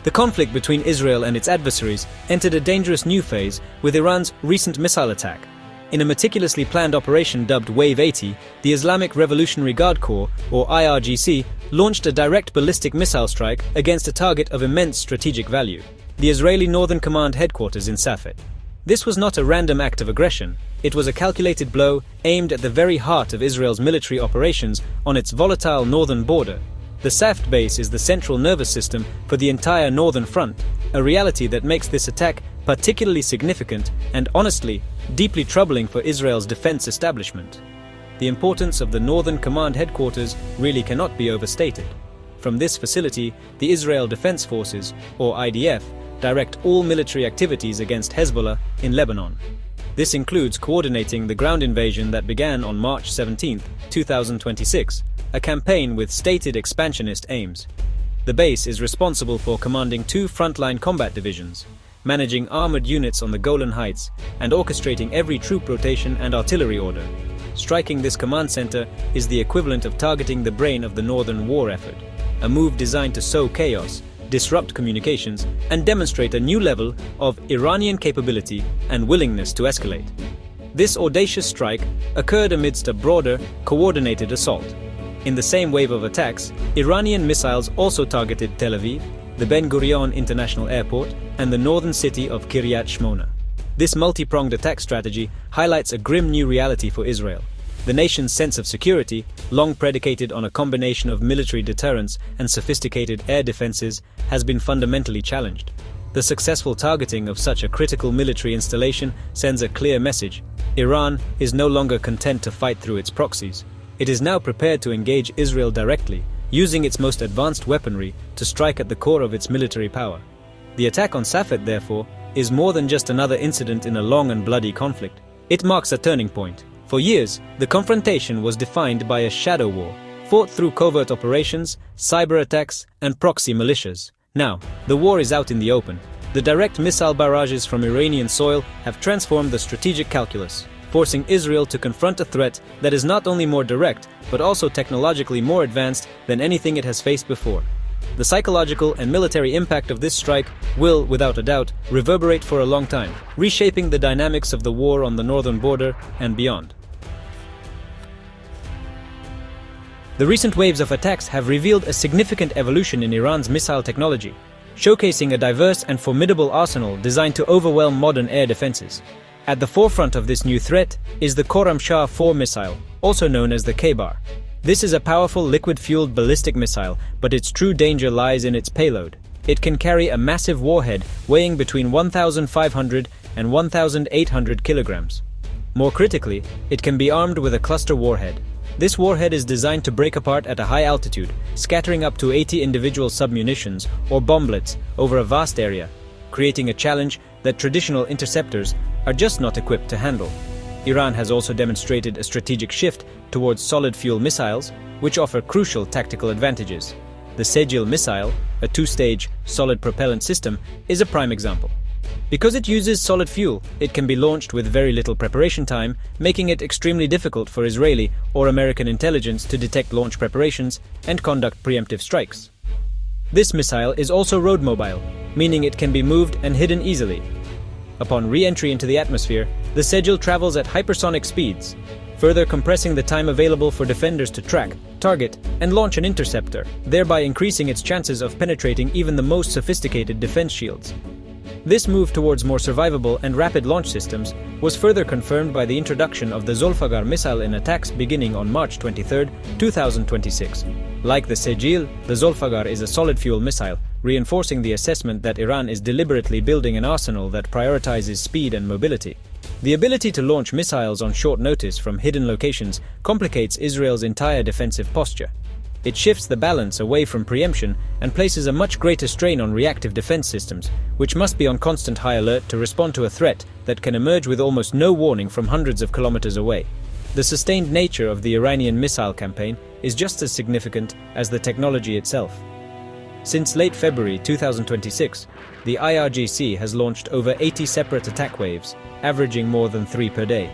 The conflict between Israel and its adversaries entered a dangerous new phase with Iran's recent missile attack. In a meticulously planned operation dubbed Wave 80, the Islamic Revolutionary Guard Corps, or IRGC, launched a direct ballistic missile strike against a target of immense strategic value, the Israeli Northern Command headquarters in Safet. This was not a random act of aggression, it was a calculated blow aimed at the very heart of Israel's military operations on its volatile northern border. The Safet base is the central nervous system for the entire northern front, a reality that makes this attack particularly significant and, honestly, deeply troubling for Israel's defense establishment. The importance of the Northern Command headquarters really cannot be overstated. From this facility, the Israel Defense Forces, or IDF, direct all military activities against Hezbollah in Lebanon. This includes coordinating the ground invasion that began on March 17, 2026, a campaign with stated expansionist aims. The base is responsible for commanding 2 frontline combat divisions, managing armored units on the Golan Heights, and orchestrating every troop rotation and artillery order. Striking this command center is the equivalent of targeting the brain of the northern war effort, a move designed to sow chaos, disrupt communications, and demonstrate a new level of Iranian capability and willingness to escalate. This audacious strike occurred amidst a broader, coordinated assault. In the same wave of attacks, Iranian missiles also targeted Tel Aviv, the Ben Gurion International Airport, and the northern city of Kiryat Shmona. This multi-pronged attack strategy highlights a grim new reality for Israel. The nation's sense of security, long predicated on a combination of military deterrence and sophisticated air defenses, has been fundamentally challenged. The successful targeting of such a critical military installation sends a clear message. Iran is no longer content to fight through its proxies. It is now prepared to engage Israel directly, using its most advanced weaponry to strike at the core of its military power. The attack on Safet, therefore, is more than just another incident in a long and bloody conflict. It marks a turning point. For years, the confrontation was defined by a shadow war, fought through covert operations, cyber attacks, and proxy militias. Now, the war is out in the open. The direct missile barrages from Iranian soil have transformed the strategic calculus, forcing Israel to confront a threat that is not only more direct, but also technologically more advanced than anything it has faced before. The psychological and military impact of this strike will, without a doubt, reverberate for a long time, reshaping the dynamics of the war on the northern border and beyond. The recent waves of attacks have revealed a significant evolution in Iran's missile technology, showcasing a diverse and formidable arsenal designed to overwhelm modern air defenses. At the forefront of this new threat is the Khorramshahr 4 missile, also known as the K-bar. This is a powerful liquid-fueled ballistic missile, but its true danger lies in its payload. It can carry a massive warhead weighing between 1,500 and 1,800 kilograms. More critically, it can be armed with a cluster warhead. This warhead is designed to break apart at a high altitude, scattering up to 80 individual submunitions or bomblets over a vast area, creating a challenge that traditional interceptors are just not equipped to handle. Iran has also demonstrated a strategic shift towards solid-fuel missiles, which offer crucial tactical advantages. The Sejil missile, a 2-stage solid propellant system, is a prime example. Because it uses solid fuel, it can be launched with very little preparation time, making it extremely difficult for Israeli or American intelligence to detect launch preparations and conduct preemptive strikes. This missile is also road mobile, meaning it can be moved and hidden easily. Upon re-entry into the atmosphere, the Sejil travels at hypersonic speeds, further compressing the time available for defenders to track, target, and launch an interceptor, thereby increasing its chances of penetrating even the most sophisticated defense shields. This move towards more survivable and rapid launch systems was further confirmed by the introduction of the Zolfaghar missile in attacks beginning on March 23, 2026. Like the Sejil, the Zolfaghar is a solid-fuel missile, reinforcing the assessment that Iran is deliberately building an arsenal that prioritizes speed and mobility. The ability to launch missiles on short notice from hidden locations complicates Israel's entire defensive posture. It shifts the balance away from preemption and places a much greater strain on reactive defense systems, which must be on constant high alert to respond to a threat that can emerge with almost no warning from hundreds of kilometers away. The sustained nature of the Iranian missile campaign is just as significant as the technology itself. Since late February 2026, the IRGC has launched over 80 separate attack waves, averaging more than 3 per day.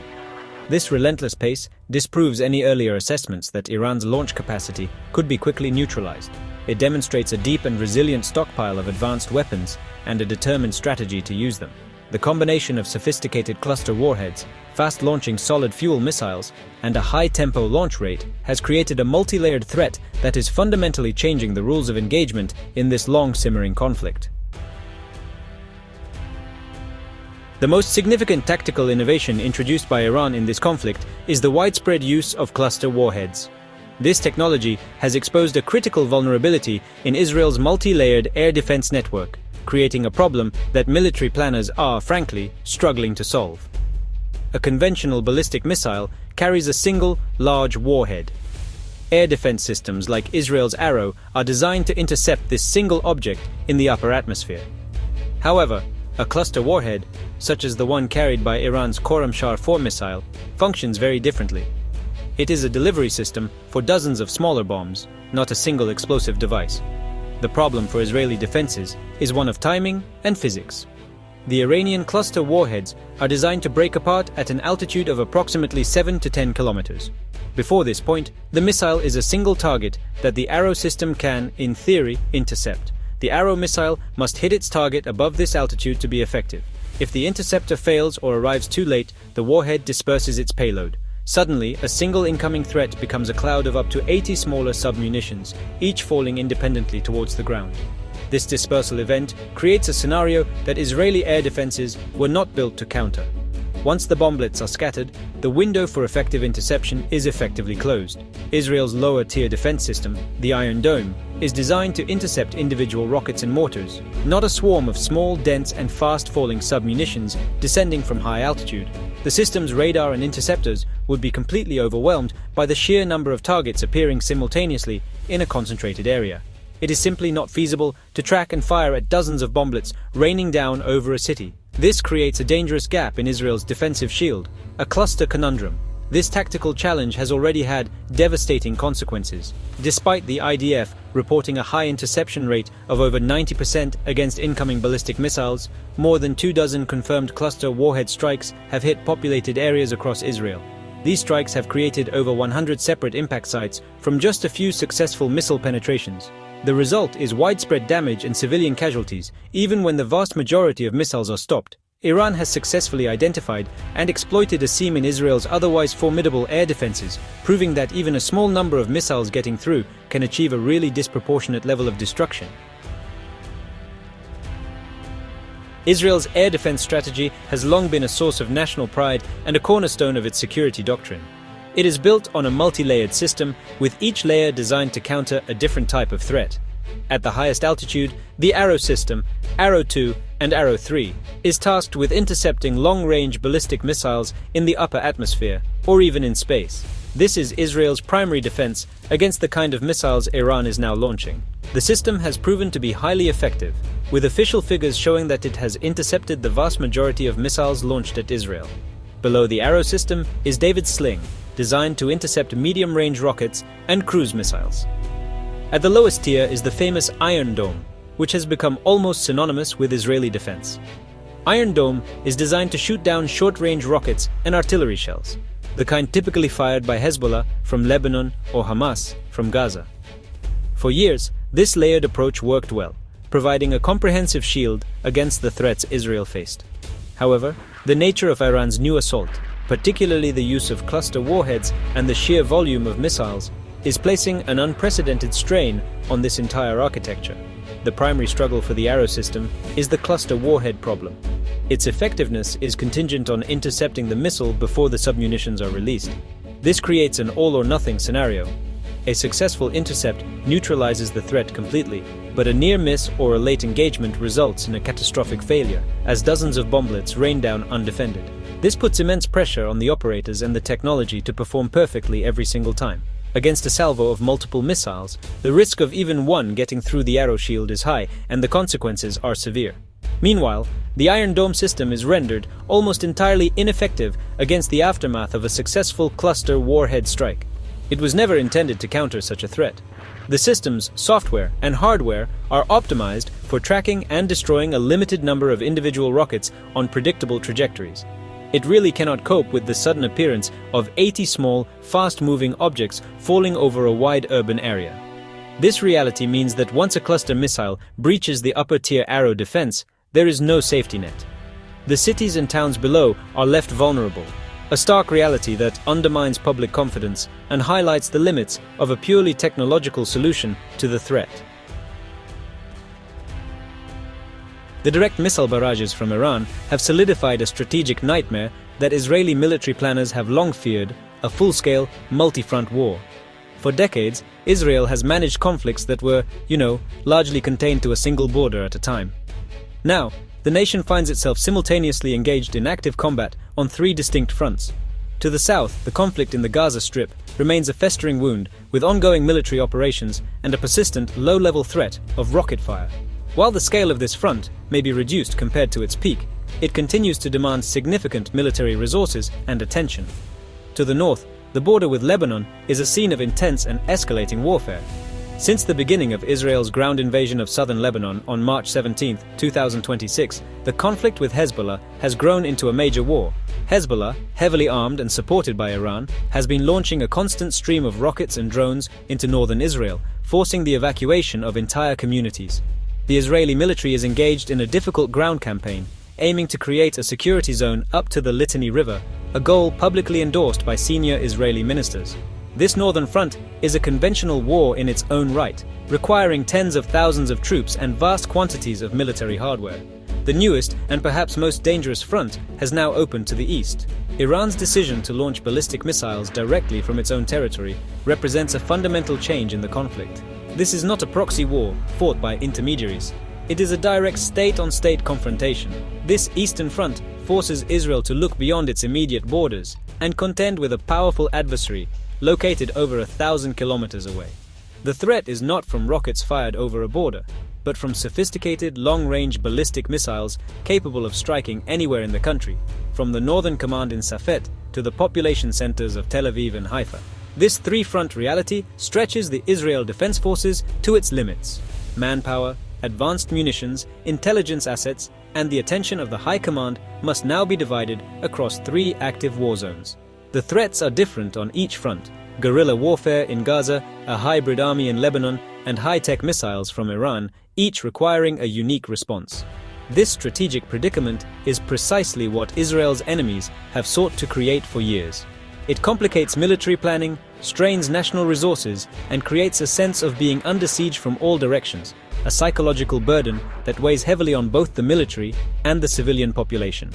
This relentless pace disproves any earlier assessments that Iran's launch capacity could be quickly neutralized. it demonstrates a deep and resilient stockpile of advanced weapons and a determined strategy to use them. The combination of sophisticated cluster warheads, fast-launching solid-fuel missiles, and a high-tempo launch rate has created a multi-layered threat that is fundamentally changing the rules of engagement in this long-simmering conflict. The most significant tactical innovation introduced by Iran in this conflict is the widespread use of cluster warheads. This technology has exposed a critical vulnerability in Israel's multi-layered air defense network, creating a problem that military planners are, frankly, struggling to solve. A conventional ballistic missile carries a single, large warhead. Air defense systems like Israel's Arrow are designed to intercept this single object in the upper atmosphere. However, a cluster warhead, such as the one carried by Iran's Khorramshahr 4 missile, functions very differently. It is a delivery system for dozens of smaller bombs, not a single explosive device. The problem for Israeli defenses is one of timing and physics. The Iranian cluster warheads are designed to break apart at an altitude of approximately 7 to 10 kilometers. Before this point, the missile is a single target that the Arrow system can, in theory, intercept. The Arrow missile must hit its target above this altitude to be effective. If the interceptor fails or arrives too late, the warhead disperses its payload. Suddenly, a single incoming threat becomes a cloud of up to 80 smaller submunitions, each falling independently towards the ground. This dispersal event creates a scenario that Israeli air defenses were not built to counter. Once the bomblets are scattered, the window for effective interception is effectively closed. Israel's lower-tier defense system, the Iron Dome, is designed to intercept individual rockets and mortars, not a swarm of small, dense, and fast-falling submunitions descending from high altitude. The system's radar and interceptors would be completely overwhelmed by the sheer number of targets appearing simultaneously in a concentrated area. It is simply not feasible to track and fire at dozens of bomblets raining down over a city. This creates a dangerous gap in Israel's defensive shield, a cluster conundrum. This tactical challenge has already had devastating consequences. Despite the IDF reporting a high interception rate of over 90% against incoming ballistic missiles, more than 24 confirmed cluster warhead strikes have hit populated areas across Israel. These strikes have created over 100 separate impact sites from just a few successful missile penetrations. The result is widespread damage and civilian casualties, even when the vast majority of missiles are stopped. Iran has successfully identified and exploited a seam in Israel's otherwise formidable air defenses, proving that even a small number of missiles getting through can achieve a really disproportionate level of destruction. Israel's air defense strategy has long been a source of national pride and a cornerstone of its security doctrine. It is built on a multi-layered system, with each layer designed to counter a different type of threat. At the highest altitude, the Arrow system, Arrow 2 and Arrow 3, is tasked with intercepting long-range ballistic missiles in the upper atmosphere, or even in space. This is Israel's primary defense against the kind of missiles Iran is now launching. The system has proven to be highly effective, with official figures showing that it has intercepted the vast majority of missiles launched at Israel. Below the Arrow system is David's Sling, designed to intercept medium-range rockets and cruise missiles. At the lowest tier is the famous Iron Dome, which has become almost synonymous with Israeli defense. Iron Dome is designed to shoot down short-range rockets and artillery shells, the kind typically fired by Hezbollah from Lebanon or Hamas from Gaza. For years, this layered approach worked well, providing a comprehensive shield against the threats Israel faced. However, the nature of Iran's new assault, particularly the use of cluster warheads and the sheer volume of missiles, is placing an unprecedented strain on this entire architecture. The primary struggle for the Arrow system is the cluster warhead problem. Its effectiveness is contingent on intercepting the missile before the submunitions are released. This creates an all-or-nothing scenario. A successful intercept neutralizes the threat completely, but a near miss or a late engagement results in a catastrophic failure, as dozens of bomblets rain down undefended. This puts immense pressure on the operators and the technology to perform perfectly every single time. Against a salvo of multiple missiles, the risk of even one getting through the Arrow shield is high, and the consequences are severe. Meanwhile, the Iron Dome system is rendered almost entirely ineffective against the aftermath of a successful cluster warhead strike. It was never intended to counter such a threat. The system's software and hardware are optimized for tracking and destroying a limited number of individual rockets on predictable trajectories. It really cannot cope with the sudden appearance of 80 small, fast-moving objects falling over a wide urban area. This reality means that once a cluster missile breaches the upper-tier Arrow defense, there is no safety net. The cities and towns below are left vulnerable, a stark reality that undermines public confidence and highlights the limits of a purely technological solution to the threat. The direct missile barrages from Iran have solidified a strategic nightmare that Israeli military planners have long feared: a full-scale, multi-front war. For decades, Israel has managed conflicts that were, largely contained to a single border at a time. Now, the nation finds itself simultaneously engaged in active combat on three distinct fronts. To the south, the conflict in the Gaza Strip remains a festering wound, with ongoing military operations and a persistent, low-level threat of rocket fire. While the scale of this front may be reduced compared to its peak, it continues to demand significant military resources and attention. To the north, the border with Lebanon is a scene of intense and escalating warfare. Since the beginning of Israel's ground invasion of southern Lebanon on March 17, 2026, the conflict with Hezbollah has grown into a major war. Hezbollah, heavily armed and supported by Iran, has been launching a constant stream of rockets and drones into northern Israel, forcing the evacuation of entire communities. The Israeli military is engaged in a difficult ground campaign, aiming to create a security zone up to the Litani River, a goal publicly endorsed by senior Israeli ministers. This northern front is a conventional war in its own right, requiring tens of thousands of troops and vast quantities of military hardware. The newest and perhaps most dangerous front has now opened to the east. Iran's decision to launch ballistic missiles directly from its own territory represents a fundamental change in the conflict. This is not a proxy war fought by intermediaries. It is a direct state-on-state confrontation. This eastern front forces Israel to look beyond its immediate borders and contend with a powerful adversary located over 1,000 kilometers away. The threat is not from rockets fired over a border, but from sophisticated long-range ballistic missiles capable of striking anywhere in the country, from the northern command in Safet to the population centers of Tel Aviv and Haifa. This three-front reality stretches the Israel Defense Forces to its limits. Manpower, advanced munitions, intelligence assets, and the attention of the High Command must now be divided across three active war zones. The threats are different on each front: guerrilla warfare in Gaza, a hybrid army in Lebanon, and high-tech missiles from Iran, each requiring a unique response. This strategic predicament is precisely what Israel's enemies have sought to create for years. It complicates military planning, strains national resources, and creates a sense of being under siege from all directions, a psychological burden that weighs heavily on both the military and the civilian population.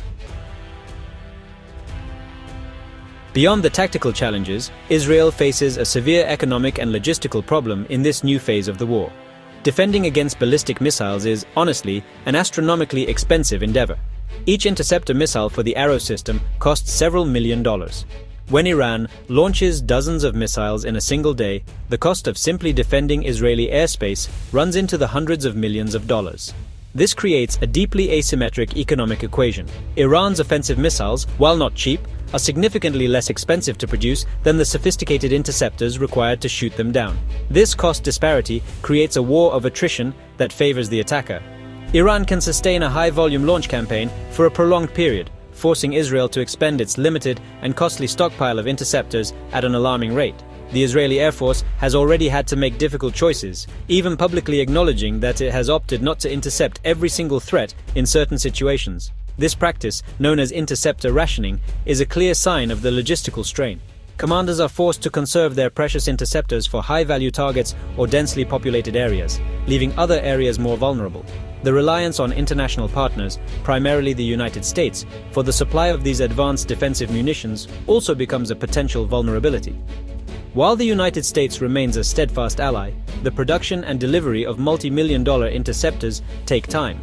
Beyond the tactical challenges, Israel faces a severe economic and logistical problem in this new phase of the war. Defending against ballistic missiles is, honestly, an astronomically expensive endeavor. Each interceptor missile for the Arrow system costs several $million. When Iran launches dozens of missiles in a single day, the cost of simply defending Israeli airspace runs into the hundreds of millions of dollars. This creates a deeply asymmetric economic equation. Iran's offensive missiles, while not cheap, are significantly less expensive to produce than the sophisticated interceptors required to shoot them down. This cost disparity creates a war of attrition that favors the attacker. Iran can sustain a high-volume launch campaign for a prolonged period, forcing Israel to expend its limited and costly stockpile of interceptors at an alarming rate. The Israeli Air Force has already had to make difficult choices, even publicly acknowledging that it has opted not to intercept every single threat in certain situations. This practice, known as interceptor rationing, is a clear sign of the logistical strain. Commanders are forced to conserve their precious interceptors for high-value targets or densely populated areas, leaving other areas more vulnerable. The reliance on international partners, primarily the United States, for the supply of these advanced defensive munitions also becomes a potential vulnerability. While the United States remains a steadfast ally, the production and delivery of multi-million-dollar interceptors take time.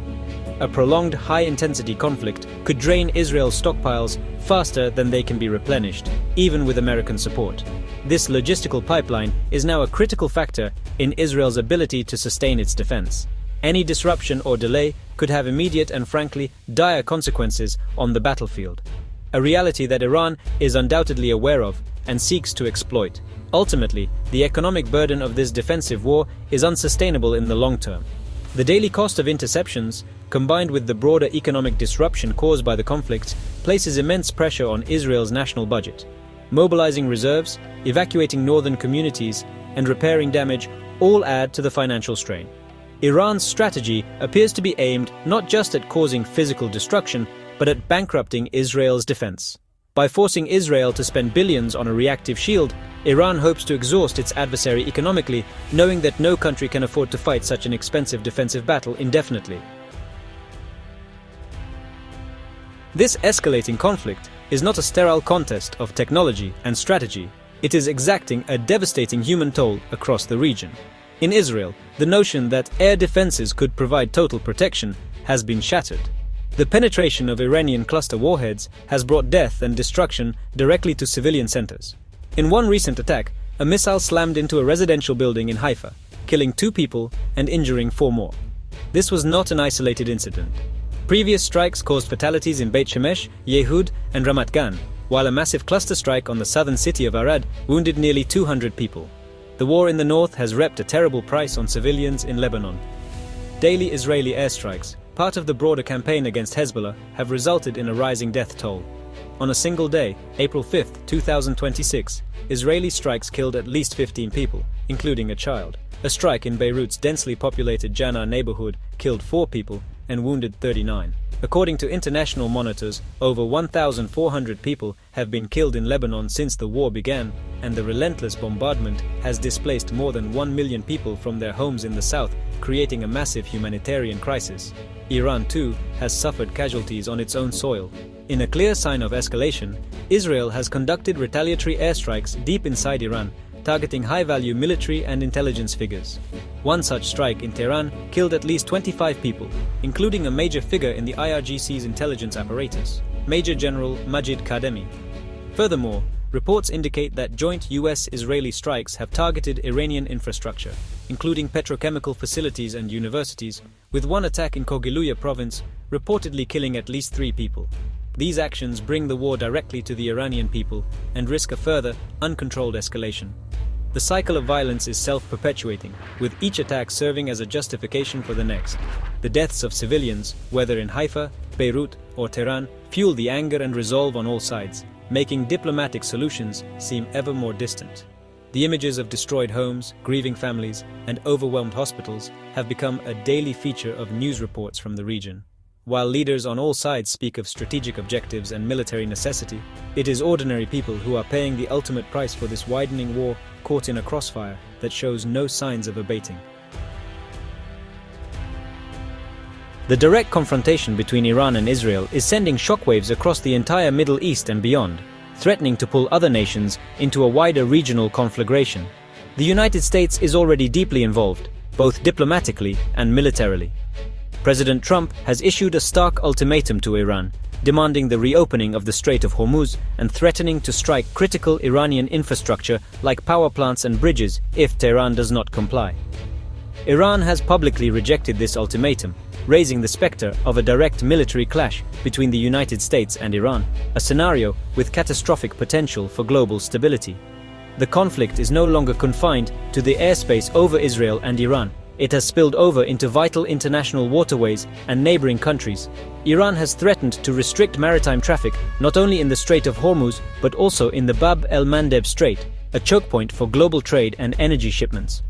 A prolonged high-intensity conflict could drain Israel's stockpiles faster than they can be replenished, even with American support. This logistical pipeline is now a critical factor in Israel's ability to sustain its defense. Any disruption or delay could have immediate and frankly dire consequences on the battlefield, a reality that Iran is undoubtedly aware of and seeks to exploit. Ultimately, the economic burden of this defensive war is unsustainable in the long term. The daily cost of interceptions, combined with the broader economic disruption caused by the conflict, places immense pressure on Israel's national budget. Mobilizing reserves, evacuating northern communities, and repairing damage all add to the financial strain. Iran's strategy appears to be aimed not just at causing physical destruction, but at bankrupting Israel's defense. By forcing Israel to spend billions on a reactive shield, Iran hopes to exhaust its adversary economically, knowing that no country can afford to fight such an expensive defensive battle indefinitely. This escalating conflict is not a sterile contest of technology and strategy. It is exacting a devastating human toll across the region. In Israel, the notion that air defenses could provide total protection has been shattered. The penetration of Iranian cluster warheads has brought death and destruction directly to civilian centers. In one recent attack, a missile slammed into a residential building in Haifa, killing 2 people and injuring 4 more. This was not an isolated incident. Previous strikes caused fatalities in Beit Shemesh, Yehud, and Ramat Gan, while a massive cluster strike on the southern city of Arad wounded nearly 200 people. The war in the north has wreaked a terrible price on civilians in Lebanon. Daily Israeli airstrikes, part of the broader campaign against Hezbollah, have resulted in a rising death toll. On a single day, April 5, 2026, Israeli strikes killed at least 15 people, including a child. A strike in Beirut's densely populated Jannah neighborhood killed 4 people and wounded 39. According to international monitors, over 1,400 people have been killed in Lebanon since the war began, and the relentless bombardment has displaced more than 1 million people from their homes in the south, creating a massive humanitarian crisis. Iran, too, has suffered casualties on its own soil. In a clear sign of escalation, Israel has conducted retaliatory airstrikes deep inside Iran, targeting high-value military and intelligence figures. One such strike in Tehran killed at least 25 people, including a major figure in the IRGC's intelligence apparatus, Major General Majid Kademi. Furthermore, reports indicate that joint US-Israeli strikes have targeted Iranian infrastructure, including petrochemical facilities and universities, with one attack in Kogiluya province reportedly killing at least 3 people. These actions bring the war directly to the Iranian people and risk a further, uncontrolled escalation. The cycle of violence is self-perpetuating, with each attack serving as a justification for the next. The deaths of civilians, whether in Haifa, Beirut, or Tehran, fuel the anger and resolve on all sides, making diplomatic solutions seem ever more distant. The images of destroyed homes, grieving families, and overwhelmed hospitals have become a daily feature of news reports from the region. While leaders on all sides speak of strategic objectives and military necessity, it is ordinary people who are paying the ultimate price for this widening war, caught in a crossfire that shows no signs of abating. The direct confrontation between Iran and Israel is sending shockwaves across the entire Middle East and beyond, threatening to pull other nations into a wider regional conflagration. The United States is already deeply involved, both diplomatically and militarily. President Trump has issued a stark ultimatum to Iran, demanding the reopening of the Strait of Hormuz and threatening to strike critical Iranian infrastructure like power plants and bridges if Tehran does not comply. Iran has publicly rejected this ultimatum, raising the specter of a direct military clash between the United States and Iran, a scenario with catastrophic potential for global stability. The conflict is no longer confined to the airspace over Israel and Iran. It has spilled over into vital international waterways and neighboring countries. Iran has threatened to restrict maritime traffic not only in the Strait of Hormuz but also in the Bab el-Mandeb Strait, a choke point for global trade and energy shipments.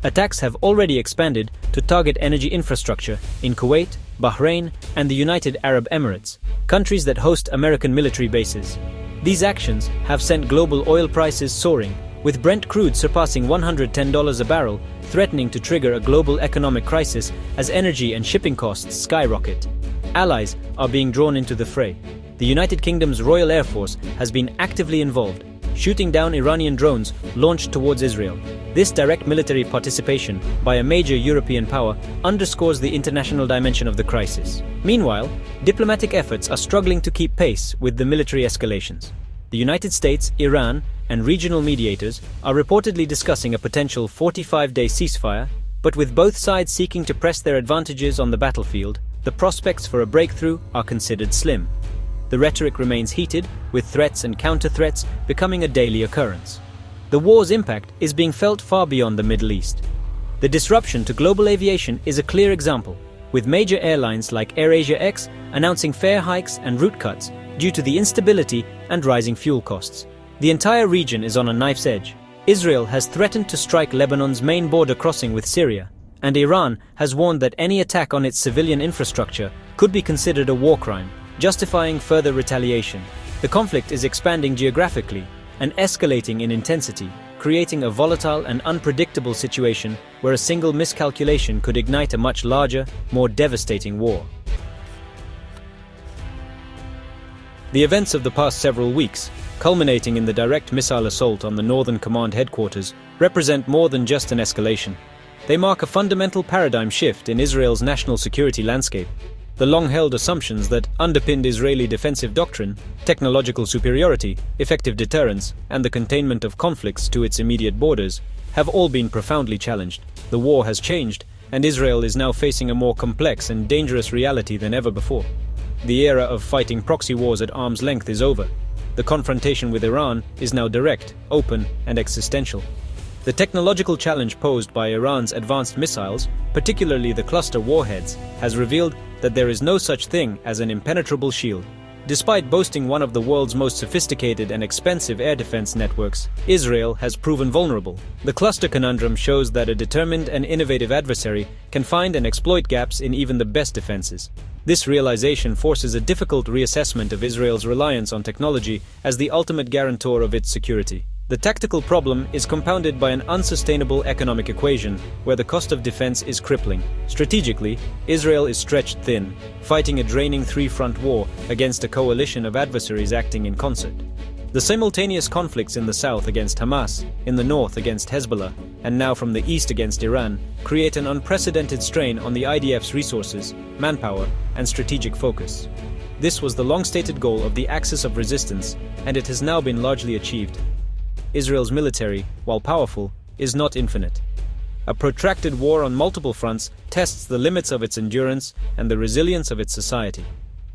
Attacks have already expanded to target energy infrastructure in Kuwait, Bahrain, and the United Arab Emirates, countries that host American military bases. These actions have sent global oil prices soaring, with Brent crude surpassing $110 a barrel, threatening to trigger a global economic crisis as energy and shipping costs skyrocket. Allies are being drawn into the fray. The United Kingdom's Royal Air Force has been actively involved, shooting down Iranian drones launched towards Israel. This direct military participation by a major European power underscores the international dimension of the crisis. Meanwhile, diplomatic efforts are struggling to keep pace with the military escalations. The United States, Iran, and regional mediators are reportedly discussing a potential 45-day ceasefire, but with both sides seeking to press their advantages on the battlefield, the prospects for a breakthrough are considered slim. The rhetoric remains heated, with threats and counter-threats becoming a daily occurrence. The war's impact is being felt far beyond the Middle East. The disruption to global aviation is a clear example, with major airlines like AirAsia X announcing fare hikes and route cuts due to the instability and rising fuel costs. The entire region is on a knife's edge, Israel has threatened to strike Lebanon's main border crossing with Syria, and Iran has warned that any attack on its civilian infrastructure could be considered a war crime, justifying further retaliation. The conflict is expanding geographically and escalating in intensity, creating a volatile and unpredictable situation where a single miscalculation could ignite a much larger, more devastating war. The events of the past several weeks, culminating in the direct missile assault on the Northern Command headquarters, represent more than just an escalation. They mark a fundamental paradigm shift in Israel's national security landscape. The long-held assumptions that underpinned Israeli defensive doctrine, technological superiority, effective deterrence, and the containment of conflicts to its immediate borders have all been profoundly challenged. The war has changed, and Israel is now facing a more complex and dangerous reality than ever before. The era of fighting proxy wars at arm's length is over. The confrontation with Iran is now direct, open, and existential. The technological challenge posed by Iran's advanced missiles, particularly the cluster warheads, has revealed that there is no such thing as an impenetrable shield. Despite boasting one of the world's most sophisticated and expensive air defense networks, Israel has proven vulnerable. The cluster conundrum shows that a determined and innovative adversary can find and exploit gaps in even the best defenses. This realization forces a difficult reassessment of Israel's reliance on technology as the ultimate guarantor of its security. The tactical problem is compounded by an unsustainable economic equation where the cost of defense is crippling. Strategically, Israel is stretched thin, fighting a draining three-front war against a coalition of adversaries acting in concert. The simultaneous conflicts in the south against Hamas, in the north against Hezbollah, and now from the east against Iran, create an unprecedented strain on the IDF's resources, manpower, and strategic focus. This was the long-stated goal of the axis of resistance, and it has now been largely achieved. Israel's military, while powerful, is not infinite. A protracted war on multiple fronts tests the limits of its endurance and the resilience of its society.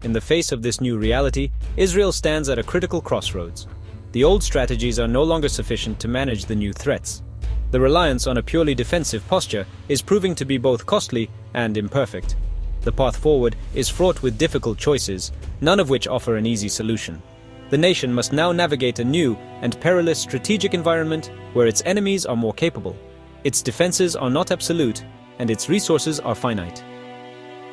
In the face of this new reality, Israel stands at a critical crossroads. The old strategies are no longer sufficient to manage the new threats. The reliance on a purely defensive posture is proving to be both costly and imperfect. The path forward is fraught with difficult choices, none of which offer an easy solution. The nation must now navigate a new and perilous strategic environment where its enemies are more capable, its defenses are not absolute, and its resources are finite.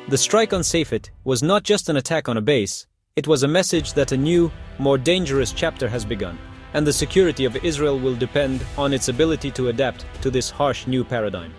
The strike on Safet was not just an attack on a base, it was a message that a new, more dangerous chapter has begun, and the security of Israel will depend on its ability to adapt to this harsh new paradigm.